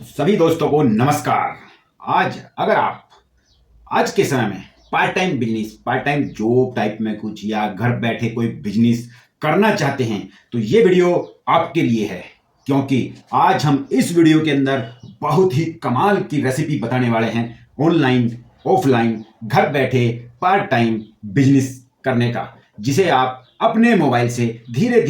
सभी दोस्तों को नमस्कार। आज अगर आप आज के समय में part time business, part time job type में कुछ या घर बैठे कोई बिजनेस करना चाहते हैं तो ये वीडियो आपके लिए है, क्योंकि आज हम इस वीडियो के अंदर बहुत ही कमाल की रेसिपी बताने वाले हैं ऑनलाइन ऑफलाइन घर बैठे पार्ट टाइम बिजनेस करने का, जिसे आप अपने मोबाइल से धीरे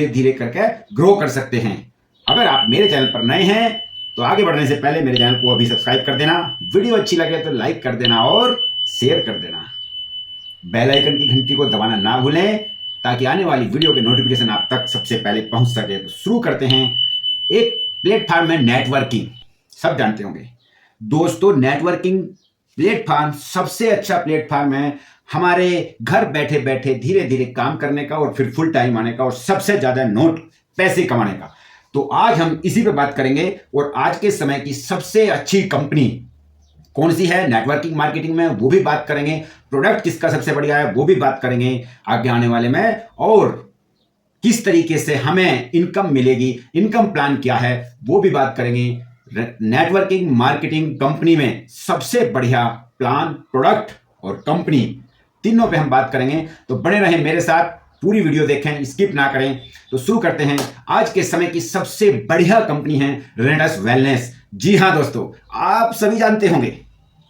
धीरे करके ग्रो कर सकते हैं। अगर आप मेरे चैनल पर नए हैं तो आगे बढ़ने से पहले मेरे चैनल को अभी सब्सक्राइब कर देना, वीडियो अच्छी लगे तो लाइक कर देना और शेयर कर देना। बेल आइकन की घंटी को दबाना ना भूलें ताकि आने वाली वीडियो के नोटिफिकेशन आप तक सबसे पहले पहुंच सके। तो शुरू करते हैं। एक प्लेटफॉर्म है नेटवर्किंग, सब जानते होंगे दोस्तों। नेटवर्किंग प्लेटफॉर्म सबसे अच्छा प्लेटफॉर्म है हमारे घर बैठे बैठे धीरे धीरे काम करने का और फिर फुल टाइम आने का और सबसे ज्यादा पैसे कमाने का। तो आज हम इसी पे बात करेंगे और आज के समय की सबसे अच्छी कंपनी कौन सी है नेटवर्किंग मार्केटिंग में वो भी बात करेंगे। प्रोडक्ट किसका सबसे बढ़िया है वो भी बात करेंगे आगे आने वाले में, और किस तरीके से हमें इनकम मिलेगी, इनकम प्लान क्या है वो भी बात करेंगे। नेटवर्किंग मार्केटिंग कंपनी में सबसे बढ़िया प्लान, प्रोडक्ट और कंपनी, तीनों पे हम बात करेंगे। तो बने रहें मेरे साथ, पूरी वीडियो देखें, स्किप ना करें। तो शुरू करते हैं। आज के समय की सबसे बढ़िया कंपनी है रेनेटस वेलनेस। जी हां दोस्तों, आप सभी जानते होंगे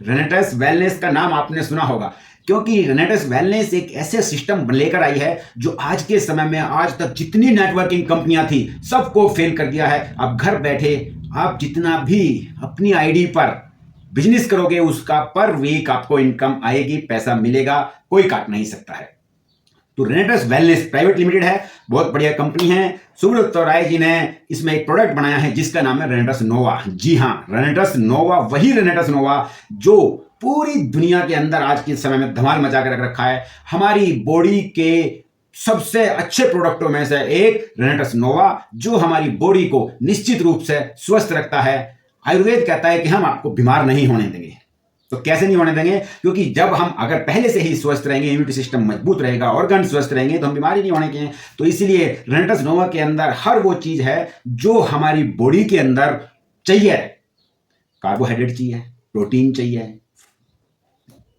रेनेटस वेलनेस का नाम आपने सुना होगा, क्योंकि रेनेटस वेलनेस एक ऐसे सिस्टम लेकर आई है जो आज के समय में आज तक जितनी नेटवर्किंग कंपनियां थी सबको फेल कर दिया है। अब घर बैठे आप जितना भी अपनी आईडी पर बिजनेस करोगे उसका पर वीक आपको इनकम आएगी, पैसा मिलेगा, कोई काट नहीं सकता है। तो रेनेटस वेलनेस प्राइवेट लिमिटेड है, बहुत बढ़िया कंपनी है। सुब्रत राय जी ने इसमें एक प्रोडक्ट बनाया है जिसका नाम है रेनेटस नोवा। जी हां, रेनेटस नोवा, वही रेनेटस नोवा जो पूरी दुनिया के अंदर आज के समय में धमाल मचा कर रख रखा है। हमारी बॉडी के सबसे अच्छे प्रोडक्टों में से एक रेनेटस नोवा, जो हमारी बॉडी को निश्चित रूप से स्वस्थ रखता है। आयुर्वेद कहता है कि हम आपको बीमार नहीं होने देंगे। तो कैसे नहीं होने देंगे? क्योंकि जब हम अगर पहले से ही स्वस्थ रहेंगे, इम्यूनिटी सिस्टम मजबूत रहेगा, ऑर्गन स्वस्थ रहेंगे, तो हम बीमारी नहीं होने के। तो इसलिए रेनेटस नोवा के अंदर हर वो चीज है जो हमारी बॉडी के अंदर चाहिए। कार्बोहाइड्रेट चाहिए, प्रोटीन चाहिए,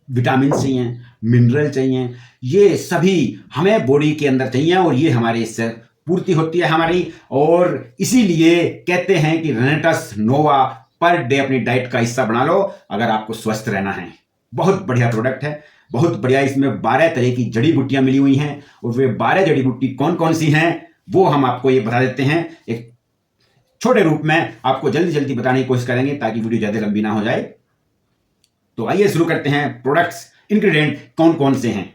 विटामिन चाहिए, मिनरल चाहिए, ये सभी हमें बॉडी के अंदर चाहिए और ये हमारे इससे पूर्ति होती है हमारी। और इसीलिए कहते हैं कि रेनेटस नोवा पर डे अपनी डाइट का हिस्सा बना लो अगर आपको स्वस्थ रहना है। बहुत बढ़िया प्रोडक्ट है, बहुत बढ़िया। इसमें 12 तरह की जड़ी बूटियां मिली हुई हैं और वे 12 जड़ी बूटी कौन कौन सी हैं वो हम आपको ये बता देते हैं। एक छोटे रूप में आपको जल्दी बताने की कोशिश करेंगे ताकि वीडियो ज्यादा लंबी ना हो जाए। तो आइए शुरू करते हैं। प्रोडक्ट्स, इंग्रेडिएंट कौन कौन से हैं।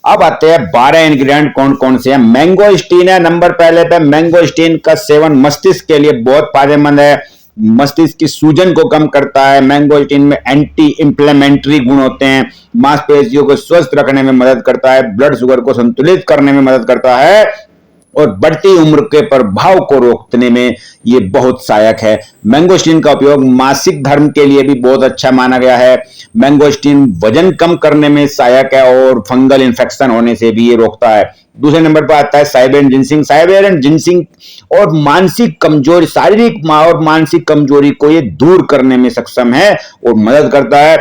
अब आते हैं 12 इंग्रेडिएंट कौन कौन से हैं। मैंगोस्टीन है नंबर पहले पे। मैंगोस्टीन का सेवन मस्तिष्क के लिए बहुत फायदेमंद है, मस्तिष्क की सूजन को कम करता है। मैंगोस्टीन में एंटी इंफ्लेमेटरी गुण होते हैं, मांसपेशियों को स्वस्थ रखने में मदद करता है, ब्लड शुगर को संतुलित करने में मदद करता है और बढ़ती उम्र के प्रभाव को रोकने में ये बहुत सहायक है। मैंगोस्टीन का उपयोग मासिक धर्म के लिए भी बहुत अच्छा माना गया है। मैंगोस्टीन वजन कम करने में सहायक है और फंगल इन्फेक्शन होने से भी ये रोकता है। दूसरे नंबर पर आता है साइबेरियन जिनसिंग। साइबेरियन जिनसिंग और मानसिक कमजोरी, शारीरिक और मानसिक कमजोरी को ये दूर करने में सक्षम है और मदद करता है।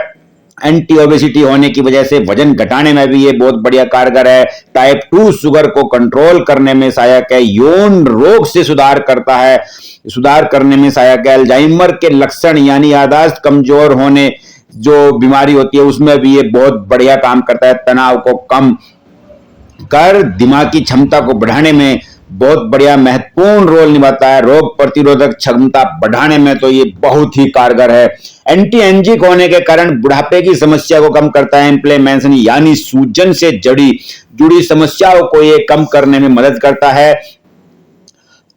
एंटी ओबेसिटी होने की वजह से वजन घटाने में भी ये बहुत बढ़िया कारगर है। टाइप 2 शुगर को कंट्रोल करने में सहायक है। यौन रोग से सुधार करने में सहायक है। अल्जाइमर के लक्षण यानी याददाश्त कमजोर होने जो बीमारी होती है उसमें भी ये बहुत बढ़िया काम करता है। तनाव को कम कर दिमागी क्षमता को बढ़ाने में बहुत बढ़िया महत्वपूर्ण रोल निभाता है। रोग प्रतिरोधक क्षमता बढ़ाने में तो ये बहुत ही कारगर है। एंटी एंजिक होने के कारण बुढ़ापे की समस्या को कम करता है। इन्फ्लेमेशन यानी सूजन से जुड़ी समस्याओं को ये कम करने में मदद करता है।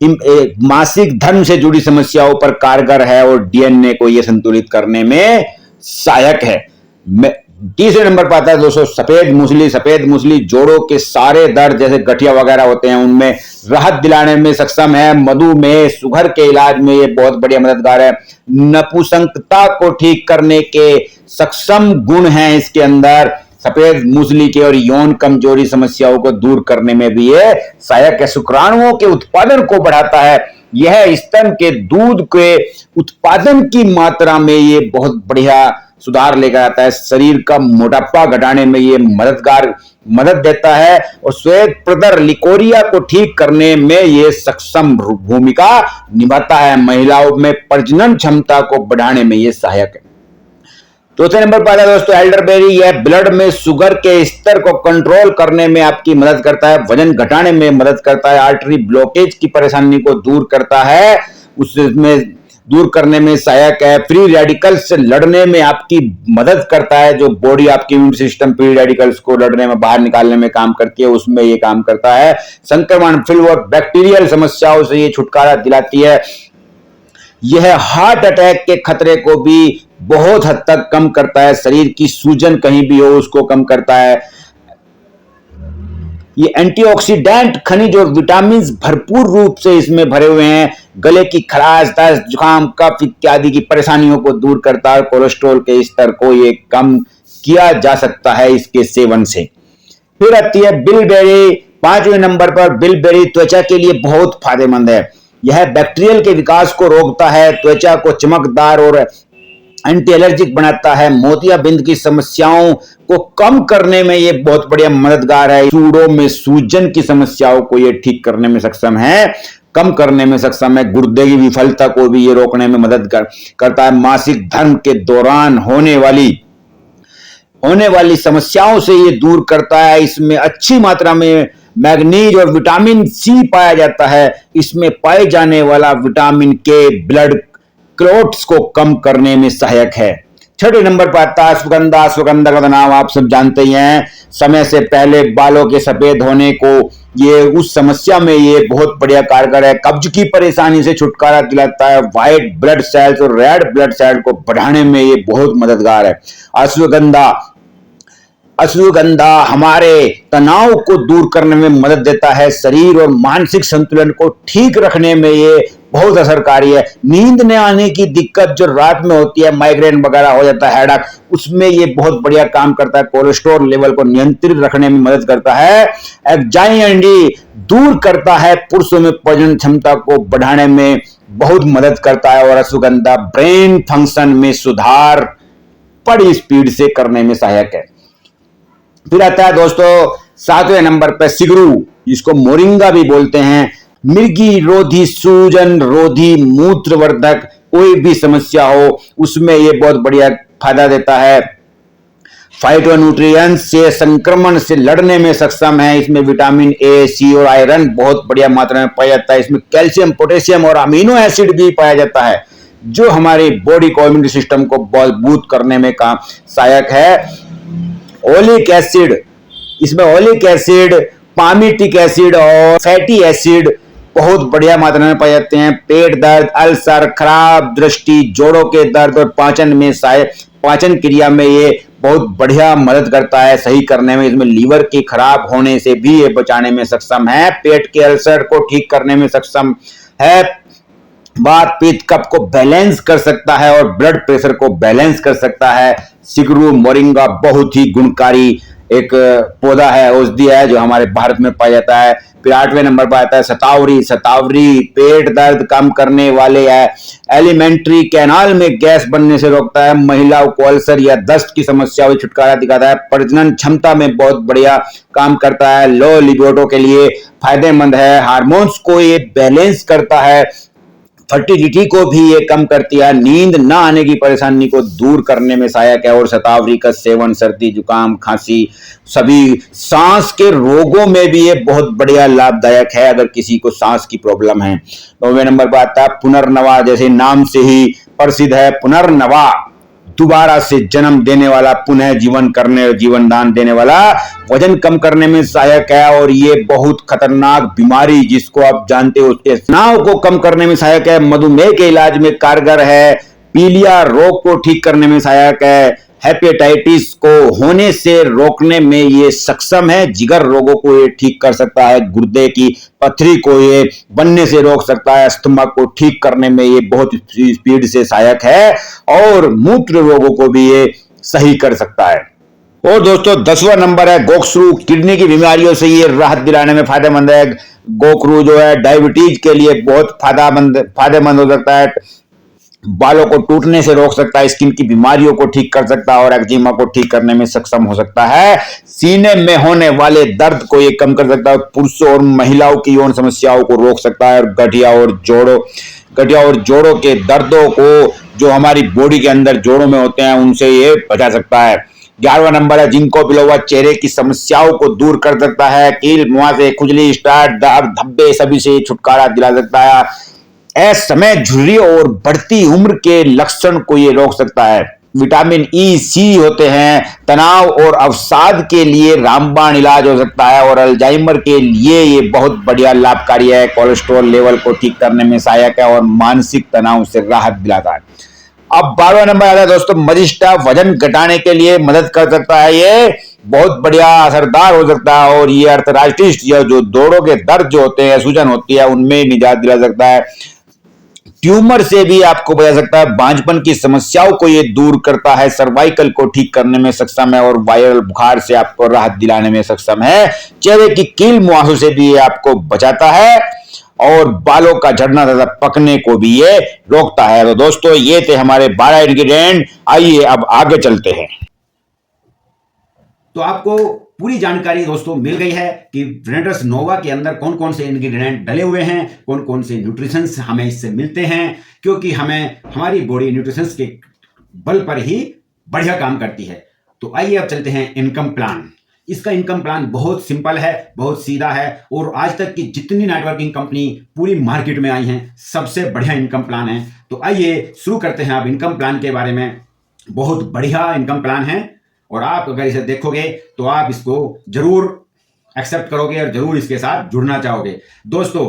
मासिक धर्म से जुड़ी समस्याओं पर कारगर है और डीएनए को ये संतुलित करने में सहायक है। तीसरे नंबर पर आता है दोस्तों सफेद मूसली। सफेद मूसली जोड़ों के सारे दर्द जैसे गठिया वगैरह होते हैं उनमें राहत दिलाने में सक्षम है। मधुमेह, शुगर के इलाज में ये बहुत बढ़िया मददगार है। नपुंसकता को ठीक करने के सक्षम गुण हैं इसके अंदर सफेद मूसली के, और यौन कमजोरी समस्याओं को दूर करने में भी ये सहायक है। शुक्राणुओं के उत्पादन को बढ़ाता है। यह स्तन के दूध के उत्पादन की मात्रा में ये बहुत बढ़िया सुधार लेकर आता है। शरीर का मोटापा घटाने में ये मदद देता है और श्वेत प्रदर लिकोरिया को ठीक करने में ये सक्षम भूमिका निभाता है। महिलाओं में प्रजनन क्षमता को बढ़ाने में ये सहायक है। चौथे नंबर पर आता है दोस्तों एल्डरबेरी। यह ब्लड में शुगर के स्तर को कंट्रोल करने में आपकी मदद करता है, वजन घटाने में मदद करता है, आर्टरी ब्लॉकेज की परेशानी को दूर करता है, उसमें दूर करने में सहायक है। फ्री रेडिकल्स से लड़ने में आपकी मदद करता है। जो बॉडी आपकी इम्यून सिस्टम फ्री रेडिकल्स को लड़ने में बाहर निकालने में काम करती है, उसमें ये काम करता है। संक्रमण फ्लू और बैक्टीरियल समस्याओं से ये छुटकारा दिलाती है। यह हार्ट अटैक के खतरे को भी बहुत हद तक कम करता है। शरीर की सूजन कहीं भी हो उसको कम करता है। ये एंटीऑक्सीडेंट खनिज और विटामिन भरपूर रूप से इसमें भरे हुए हैं। गले की खराश, दस्त, जुकाम, कफ इत्यादि की परेशानियों को दूर करता है। कोलेस्ट्रॉल के स्तर को ये कम किया जा सकता है इसके सेवन से। फिर आती है बिलबेरी। 5वें नंबर पर बिलबेरी त्वचा के लिए बहुत फायदेमंद है। यह बैक्टीरियल के विकास को रोकता है, त्वचा को चमकदार और एंटी एलर्जिक बनाता है। मोतियाबिंद की समस्याओं को कम करने में ये बहुत बढ़िया मददगार है। सूड़ों में सूजन की समस्याओं को ये ठीक करने में सक्षम है, कम करने में सक्षम है। गुर्दे की विफलता को भी ये रोकने में मदद करता है। मासिक धर्म के दौरान होने वाली समस्याओं से ये दूर करता है। इसमें अच्छी मात्रा में मैग्नीज और विटामिन सी पाया जाता है। इसमें पाए जाने वाला विटामिन के ब्लड क्लॉट्स को कम करने में सहायक है। 6 नंबर पर आता है अश्वगंधा। अश्वगंधा का नाम आप सब जानते ही हैं। समय से पहले बालों के सफेद होने को ये उस समस्या में ये बहुत बढ़िया कारगर है। कब्ज की परेशानी से छुटकारा दिलाता है। व्हाइट ब्लड सेल्स और रेड ब्लड सेल को बढ़ाने में ये बहुत मददगार है। अश्वगंधा हमारे तनाव को दूर करने में मदद देता है। शरीर और मानसिक संतुलन को ठीक रखने में ये बहुत असरकारी है। नींद न आने की दिक्कत जो रात में होती है, माइग्रेन वगैरह हो जाता है, हेडेक, उसमें ये बहुत बढ़िया काम करता है। कोलेस्ट्रॉल लेवल को नियंत्रित रखने में मदद करता है। एंजाइटी दूर करता है। पुरुषों में प्रजनन क्षमता को बढ़ाने में बहुत मदद करता है। और अश्वगंधा ब्रेन फंक्शन में सुधार बड़ी स्पीड से करने में सहायक है। फिर आता है दोस्तों 7वें नंबर पर सिगरू, जिसको मोरिंगा भी बोलते हैं। मिर्गी रोधी, सूजन रोधी, मूत्रवर्धक, कोई भी समस्या हो उसमें ये बहुत बढ़िया फायदा देता है। फाइटोन्यूट्रिएंट्स से संक्रमण से लड़ने में सक्षम है। इसमें विटामिन ए, सी और आयरन बहुत बढ़िया मात्रा में पाया जाता है। इसमें कैल्शियम, पोटेशियम और अमीनो एसिड भी पाया जाता है, जो हमारी बॉडी को, इम्यूनिटी सिस्टम को मजबूत करने में काम सहायक है। ओलिक एसिड, इसमें ओलिक एसिड, पामिटिक एसिड और फैटी एसिड बहुत बढ़िया मात्रा में पाए जाते हैं। पेट दर्द, अल्सर, खराब दृष्टि, जोड़ों के दर्द और पाचन क्रिया में ये बहुत बढ़िया मदद करता है सही करने में। इसमें लीवर के खराब होने से भी ये बचाने में सक्षम है। पेट के अल्सर को ठीक करने में सक्षम है। वात पित्त कफ को बैलेंस कर सकता है और ब्लड प्रेशर को बैलेंस कर सकता है। सिगरू मोरिंगा बहुत ही गुणकारी एक पौधा है, औषधि है, जो हमारे भारत में पाया जाता है। फिर 8वें नंबर पर आता है शतावरी। शतावरी पेट दर्द कम करने वाले है। एलिमेंट्री कैनाल में गैस बनने से रोकता है। महिलाओं को अल्सर या दस्त की समस्या से छुटकारा दिलाता है। प्रजनन क्षमता में बहुत बढ़िया काम करता है। लो लिबिडो के लिए फायदेमंद है। हार्मोन्स को ये बैलेंस करता है। फर्टिलिटी को भी ये कम करती है। नींद न आने की परेशानी को दूर करने में सहायक है। और शतावरी का सेवन सर्दी, जुकाम, खांसी, सभी सांस के रोगों में भी ये बहुत बढ़िया लाभदायक है अगर किसी को सांस की प्रॉब्लम है। 9वें नंबर पर आता है पुनर्नवा। जैसे नाम से ही प्रसिद्ध है, पुनर्नवा दोबारा से जन्म देने वाला, पुनः जीवन दान देने वाला, वजन कम करने में सहायक है। और ये बहुत खतरनाक बीमारी जिसको आप जानते हो उसके तनाव को कम करने में सहायक है। मधुमेह के इलाज में कारगर है। पीलिया रोग को ठीक करने में सहायक है। हेपेटाइटिस को होने से रोकने में ये सक्षम है। जिगर रोगों को ये ठीक कर सकता है। गुर्दे की पथरी को ये बनने से रोक सकता है। अस्थमा को ठीक करने में ये बहुत स्पीड से सहायक है। और मूत्र रोगों को भी ये सही कर सकता है। और दोस्तों 10वां नंबर है गोखरू। किडनी की बीमारियों से ये राहत दिलाने में फायदेमंद है। गोखरू जो है डायबिटीज के लिए बहुत फायदेमंद हो सकता है। बालों को टूटने से रोक सकता है, स्किन की बीमारियों को ठीक कर सकता है और एक्जिमा को ठीक करने में सक्षम हो सकता है। सीने में होने वाले दर्द को ये कम कर सकता है। पुरुषों और महिलाओं की यौन समस्याओं को रोक सकता है और गठिया और जोड़ों के दर्दों को जो हमारी बॉडी के अंदर जोड़ों में होते हैं उनसे ये बचा सकता है। 11वां नंबर है जिंको बिलोवा। चेहरे की समस्याओं को दूर कर सकता है। कील, मुहासे, खुजली, स्टार्ट, दाग, धब्बे सभी से छुटकारा दिला सकता है। असमय झुर्री और बढ़ती उम्र के लक्षण को ये रोक सकता है। विटामिन ई, सी होते हैं। तनाव और अवसाद के लिए रामबाण इलाज हो सकता है और अल्जाइमर के लिए ये बहुत बढ़िया लाभकारी है। कोलेस्ट्रॉल लेवल को ठीक करने में सहायक है और मानसिक तनाव से राहत दिलाता है। अब 12वां नंबर आता है दोस्तों मजिस्टा। वजन घटाने के लिए मदद कर सकता है। ये बहुत बढ़िया असरदार हो सकता है और ये अर्थराइटिस या जो जोड़ों के दर्द जो होते हैं, सूजन होती है, उनमें निजात दिला सकता है। ट्यूमर से भी आपको बचा सकता है। बांझपन की समस्याओं को ये दूर करता है। सर्वाइकल को ठीक करने में सक्षम है और वायरल बुखार से आपको राहत दिलाने में सक्षम है। चेहरे की कील मुहासों से भी ये आपको बचाता है और बालों का झड़ना तथा पकने को भी ये रोकता है। तो दोस्तों ये थे हमारे 12 इंग्रेडिएंट। आइए अब आगे चलते हैं। तो आपको पूरी जानकारी दोस्तों मिल गई है कि रेनेटस नोवा के अंदर कौन कौन से इंग्रेडिएंट डले हुए हैं, कौन कौन से न्यूट्रिशंस हमें इससे मिलते हैं, क्योंकि हमें हमारी बॉडी न्यूट्रिशंस के बल पर ही बढ़िया काम करती है। तो आइए अब चलते हैं इनकम प्लान। इसका इनकम प्लान बहुत सिंपल है, बहुत सीधा है और आज तक की जितनी नेटवर्किंग कंपनी पूरी मार्केट में आई हैं सबसे बढ़िया इनकम प्लान है। तो आइए शुरू करते हैं अब इनकम प्लान के बारे में। बहुत बढ़िया इनकम प्लान है और आप अगर इसे देखोगे तो आप इसको जरूर एक्सेप्ट करोगे और जरूर इसके साथ जुड़ना चाहोगे। दोस्तों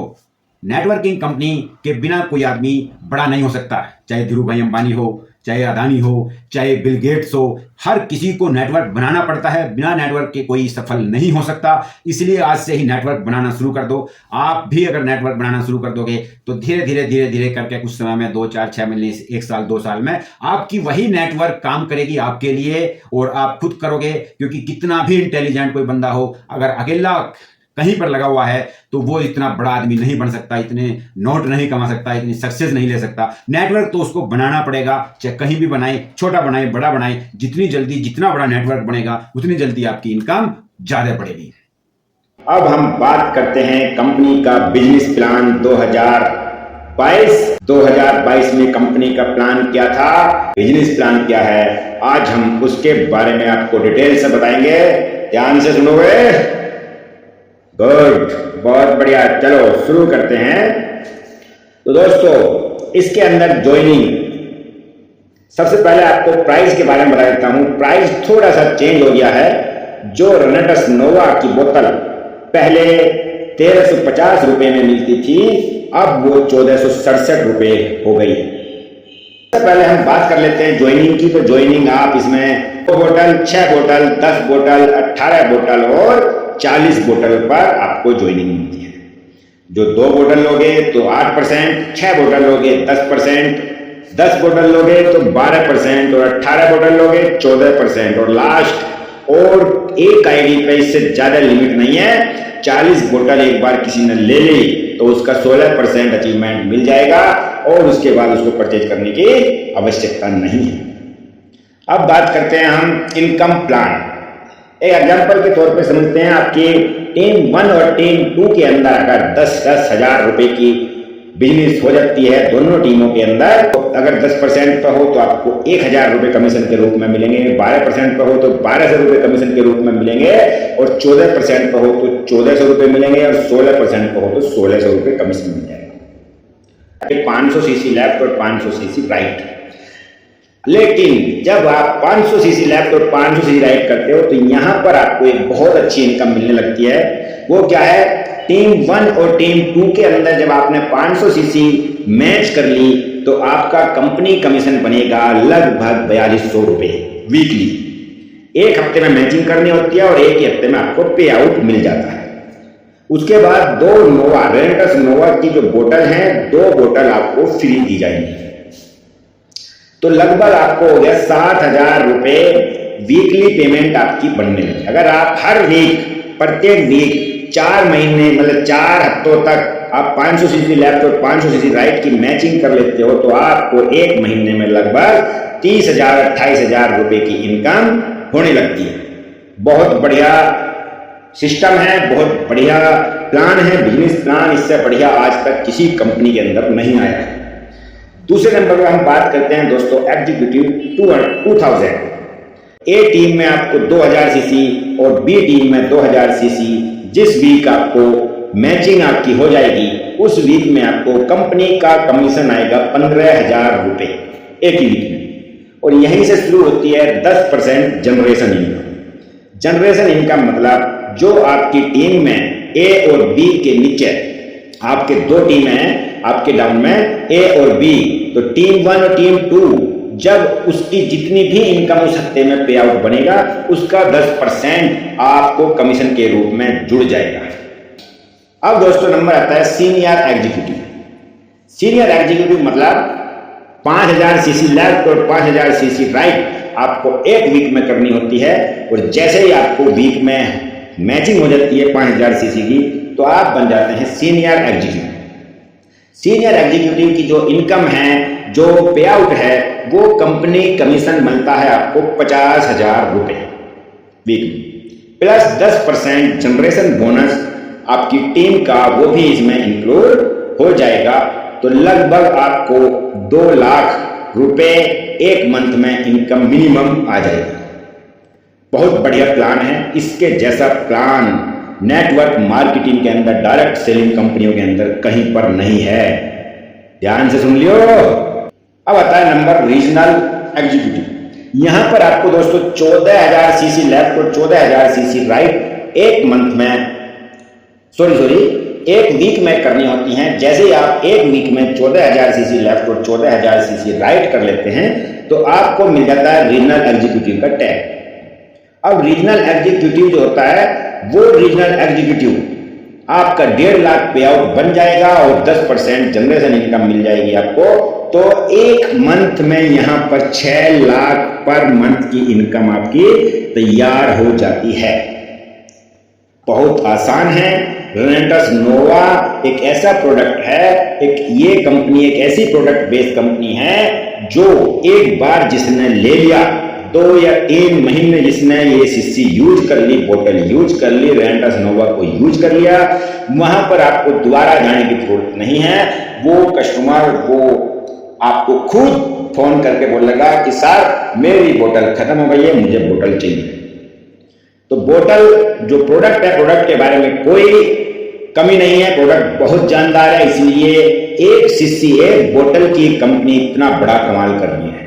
नेटवर्किंग कंपनी के बिना कोई आदमी बड़ा नहीं हो सकता, चाहे धीरू भाई अंबानी हो, चाहे अदानी हो, चाहे बिल गेट्स हो, हर किसी को नेटवर्क बनाना पड़ता है। बिना नेटवर्क के कोई सफल नहीं हो सकता। इसलिए आज से ही नेटवर्क बनाना शुरू कर दो। आप भी अगर नेटवर्क बनाना शुरू कर दोगे तो धीरे धीरे करके कुछ समय में 2, 4, 6 महीने, 1 साल, 2 साल में आपकी वही नेटवर्क काम करेगी आपके लिए और आप खुद करोगे। क्योंकि कितना भी इंटेलिजेंट कोई बंदा हो, अगर अकेला कहीं पर लगा हुआ है तो वो इतना बड़ा आदमी नहीं बन सकता, इतने नोट नहीं कमा सकता, इतनी सक्सेस नहीं ले सकता। नेटवर्क तो उसको बनाना पड़ेगा, चाहे कहीं भी बनाए, छोटा बनाए, बड़ा बनाए। जितनी जल्दी जितना बड़ा नेटवर्क बनेगा उतनी जल्दी आपकी इनकम ज्यादा बढ़ेगी। अब हम बात करते हैं कंपनी का बिजनेस प्लान 2022 में कंपनी का प्लान क्या था, बिजनेस प्लान क्या है, आज हम उसके बारे में आपको डिटेल से बताएंगे। ध्यान से सुनोगे? गुड, बहुत बढ़िया। चलो शुरू करते हैं। तो दोस्तों इसके अंदर ज्वाइनिंग, सबसे पहले आपको प्राइस के बारे में बता देता हूं। प्राइस थोड़ा सा चेंज हो गया है। जो रेनेटस नोवा की बोतल पहले 1350 रुपए में मिलती थी, अब वो 1467 रुपए हो गई। सबसे पहले हम बात कर लेते हैं ज्वाइनिंग की। तो ज्वाइनिंग आप इसमें 2 बोतल, 6 बोतल, 10 बोतल, 18 बोतल और 40 बोतल पर आपको ज्वाइनिंग मिलती है। जो 2 बोतल लोगे तो 8%, 6 बोतल लोगे 10%, 10 बोतल लोगे तो 12% और 18 बोतल लोगे 14% और लास्ट और एक आईडी पे इससे ज्यादा लिमिट नहीं है। 40 बोतल एक बार किसी ने ले ली तो उसका 16% अचीवमेंट मिल जाएगा और उसके बाद उसको परचेज करने की आवश्यकता नहीं है। अब बात करते हैं हम इनकम प्लान। एक एग्जाम्पल के तौर पे समझते हैं। आपकी टीम 1 और टीम 2 के अंदर अगर 10-10 हजार रुपए की बिजनेस हो जाती है दोनों टीमों के अंदर, तो अगर 10% पर हो तो आपको 1000 रुपए कमीशन के रूप में मिलेंगे, 12% पर हो तो 1200 रुपए कमीशन के रूप में मिलेंगे और 14% पर हो तो 1400 रुपए मिलेंगे और 16% पर हो तो 1600 रुपए कमीशन मिल जाएगा। 500 सीसी लेफ्ट और 500 सीसी राइट। लेकिन जब आप 500 सीसी लेफ्ट और 500 सीसी राइट करते हो तो यहां पर आपको एक बहुत अच्छी इनकम मिलने लगती है। वो क्या है? टीम 1 और टीम 2 के अंदर जब आपने 500 सीसी मैच कर ली तो आपका कंपनी कमीशन बनेगा लगभग 4200 रुपए वीकली। एक हफ्ते में मैचिंग करनी होती है और एक ही हफ्ते में आपको पे आउट मिल जाता है। उसके बाद 2 नोवा रेनेटस नोवा की जो बोतल है, 2 बोतल आपको फ्री दी जाएंगी। तो लगभग आपको हो गया 7000 रुपए वीकली पेमेंट आपकी बनने लगी। अगर आप हर वीक, प्रत्येक वीक 4 महीने मतलब 4 हफ्तों तक आप 500 सीसी लेफ्ट और 500 सीसी राइट की मैचिंग कर लेते हो तो आपको एक महीने में लगभग 30,000 28,000 रुपए की इनकम होने लगती है। बहुत बढ़िया सिस्टम है, बहुत बढ़िया प्लान है, बिजनेस प्लान। इससे बढ़िया आज तक किसी कंपनी के अंदर नहीं आया है। दूसरे नंबर पर हम बात करते हैं दोस्तों एग्जीक्यूटिव 2000। ए टीम में आपको 2000 सीसी और बी टीम में 2000 सीसी। जिस वीक आपको मैचिंग आपकी हो जाएगी उस वीक में आपको कंपनी का कमीशन आएगा 15,000 रुपए एक ही वीक में। और यहीं से शुरू होती है 10% जनरेशन इनकम। जनरेशन इनकम मतलब जो आपकी टीम में ए और बी के नीचे, आपके 2 टीम हैं आपके डाउन में, ए और बी, तो टीम 1 और टीम 2 जब उसकी जितनी भी इनकम उस हफ्ते में पे आउट बनेगा उसका 10% आपको कमीशन के रूप में जुड़ जाएगा। अब दोस्तों नंबर आता है सीनियर एग्जीक्यूटिव। सीनियर एग्जीक्यूटिव मतलब 5,000 सीसी लेफ्ट और 5,000 सीसी राइट आपको एक वीक में करनी होती है। और जैसे ही आपको वीक में मैचिंग हो जाती है 5,000 सीसी की तो आप बन जाते हैं सीनियर एग्जीक्यूटिव। सीनियर एग्जीक्यूटिव की जो इनकम है, जो पे आउट है, वो कंपनी कमीशन मिलता है आपको 50,000 रुपए वीक में, प्लस 10% जनरेशन बोनस आपकी टीम का, वो भी इसमें इंक्लूड हो जाएगा। तो लगभग आपको 2 लाख रुपए एक मंथ में इनकम मिनिमम आ जाएगी। बहुत बढ़िया प्लान है। इसके जैसा प्लान नेटवर्क मार्केटिंग के अंदर, डायरेक्ट सेलिंग कंपनियों के अंदर कहीं पर नहीं है। ध्यान से सुन लियो। अब आता है नंबर रीजनल एग्जीक्यूटिव। यहां पर आपको दोस्तों 14,000 सीसी लेफ्ट और 14,000 सीसी राइट एक मंथ में एक वीक में करनी होती हैं। जैसे ही आप एक वीक में 14,000 सीसी लेफ्ट और 14,000 सीसी राइट कर लेते हैं तो आपको मिल जाता है रीजनल एग्जीक्यूटिव का टैग। अब रीजनल एग्जीक्यूटिव जो होता है वो रीजनल एग्जीक्यूटिव आपका 1.5 लाख पे आउट बन जाएगा और 10% जनरेशन इनकम मिल जाएगी आपको। तो एक मंथ में यहां पर 6 लाख पर मंथ की इनकम आपकी तैयार हो जाती है। बहुत आसान है। रेनेंटस नोवा एक ऐसा प्रोडक्ट है, ये कंपनी एक ऐसी प्रोडक्ट बेस्ड कंपनी है जो एक बार जिसने ले लिया, 2 या 3 महीने जिसने ये सीसी यूज कर ली, बोतल यूज कर ली, रेनेंटस नोवा को यूज कर लिया, वहां पर आपको दोबारा जाने की जरूरत नहीं है। वो कस्टमर वो आपको खुद फोन करके बोलेगा कि सर मेरी बोतल खत्म हो गई है, मुझे बोतल चाहिए। तो बोतल जो प्रोडक्ट है, प्रोडक्ट के बारे में कोई कमी नहीं है, प्रोडक्ट बहुत जानदार है, इसलिए एक सीसी एक बोतल की कंपनी इतना बड़ा कमाल कर रही है।